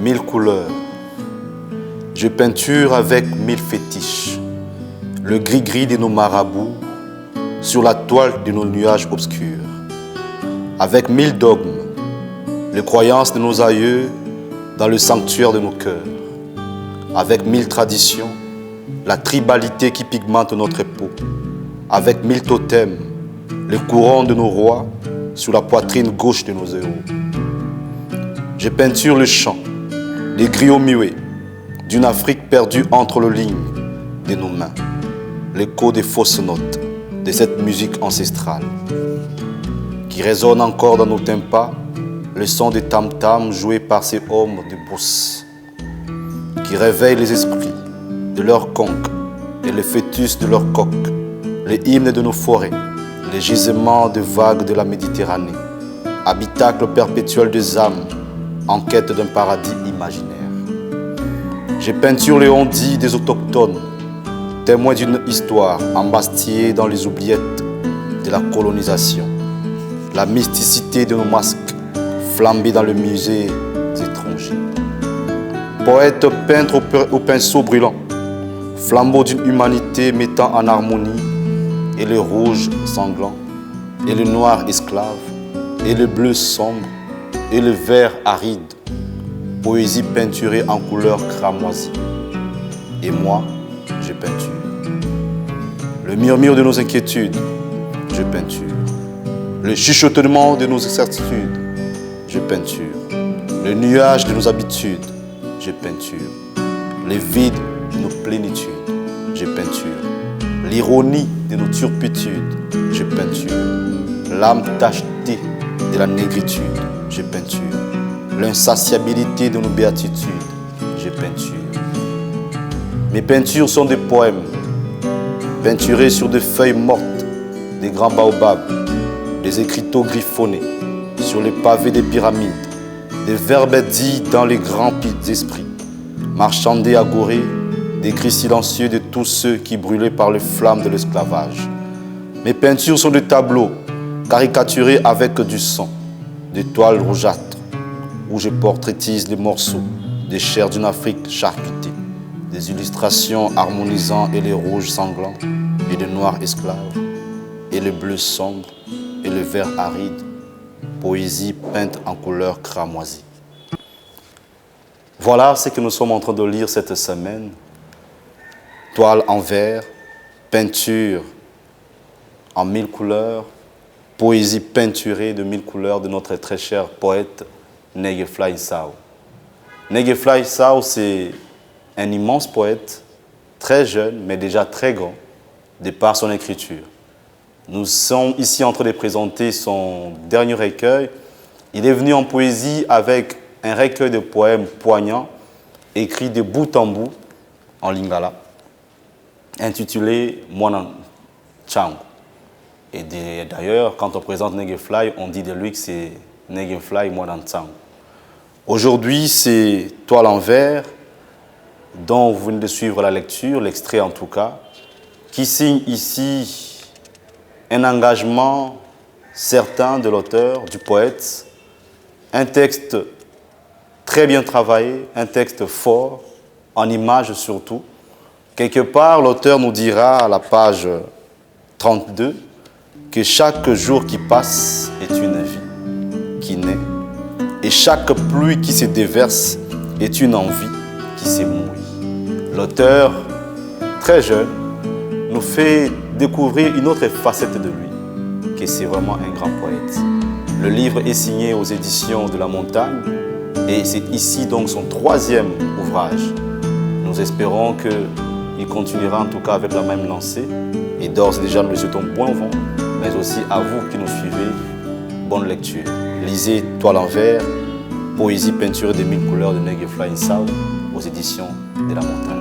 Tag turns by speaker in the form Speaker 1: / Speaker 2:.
Speaker 1: Mille couleurs. Je peinture avec mille fétiches. Le gris-gris de nos marabouts sur la toile de nos nuages obscurs. Avec mille dogmes, les croyances de nos aïeux dans le sanctuaire de nos cœurs. Avec mille traditions, la tribalité qui pigmente notre peau. Avec mille totems, les couronnes de nos rois sur la poitrine gauche de nos héros. Je peinture le chant, les griots muets d'une Afrique perdue entre les lignes de nos mains. L'écho des fausses notes de cette musique ancestrale qui résonne encore dans nos tympans, le son des tam-tams joués par ces hommes de brousse qui réveillent les esprits de leurs conques et les fœtus de leurs coques, les hymnes de nos forêts, les gisements de vagues de la Méditerranée, habitacle perpétuel des âmes en quête d'un paradis imaginaire. Je peinture les ondits des autochtones, témoins d'une histoire embastillée dans les oubliettes de la colonisation, la mysticité de nos masques flambés dans le musée étranger. Poète peintre au pinceau brûlant, flambeau d'une humanité mettant en harmonie et le rouge sanglant, et le noir esclave, et le bleu sombre, et le vert aride, poésie peinturée en couleurs cramoisies. Et moi, je peinture. Le murmure de nos inquiétudes, je peinture. Le chuchotement de nos incertitudes, je peinture. Le nuage de nos habitudes, je peinture. Les vides de nos plénitudes, je peinture. L'ironie de nos turpitudes, je peinture. L'âme tachetée de la négritude, je peinture. L'insatiabilité de nos béatitudes, je peinture. Mes peintures sont des poèmes, peinturés sur des feuilles mortes, des grands baobabs, des écriteaux griffonnés, sur les pavés des pyramides, des verbes dits dans les grands esprits, marchandés agorés, des cris silencieux de tous ceux qui brûlaient par les flammes de l'esclavage. Mes peintures sont des tableaux, caricaturés avec du sang, des toiles rougeâtres, où je portraitise les morceaux des chairs d'une Afrique charcutée, des illustrations harmonisant et les rouges sanglants, et les noirs esclaves, et le bleu sombre, et le vert aride, poésie peinte en couleurs cramoisies. Voilà ce que nous sommes en train de lire cette semaine. Toile en verre, peinture en mille couleurs, poésie peinturée de mille couleurs de notre très cher poète Negefly Nsao. Negefly Nsao, c'est un immense poète, très jeune, mais déjà très grand, de par son écriture. Nous sommes ici en train de présenter son dernier recueil. Il est venu en poésie avec un recueil de poèmes poignants, écrits de bout en bout en lingala, intitulé Mwana Ntsangu. Et d'ailleurs, quand on présente Negefly, on dit de lui que c'est Negefly Mwana Ntsangu. Aujourd'hui, c'est Toile en verre, dont vous venez de suivre la lecture, l'extrait en tout cas, qui signe ici un engagement certain de l'auteur, du poète, un texte très bien travaillé, un texte fort, en images surtout. Quelque part, l'auteur nous dira à la page 32 que chaque jour qui passe est une vie qui naît et chaque pluie qui se déverse est une envie qui s'émouille. L'auteur, très jeune, nous fait découvrir une autre facette de lui, que c'est vraiment un grand poète. Le livre est signé aux éditions de La Montagne et c'est ici donc son troisième ouvrage. Nous espérons qu'il continuera en tout cas avec la même lancée et d'ores et déjà nous lui souhaitons bon vent, mais aussi à vous qui nous suivez, bonne lecture. Lisez Toile en verre, poésie peinturée de mille couleurs de Negefly Nsao aux éditions de La Montagne.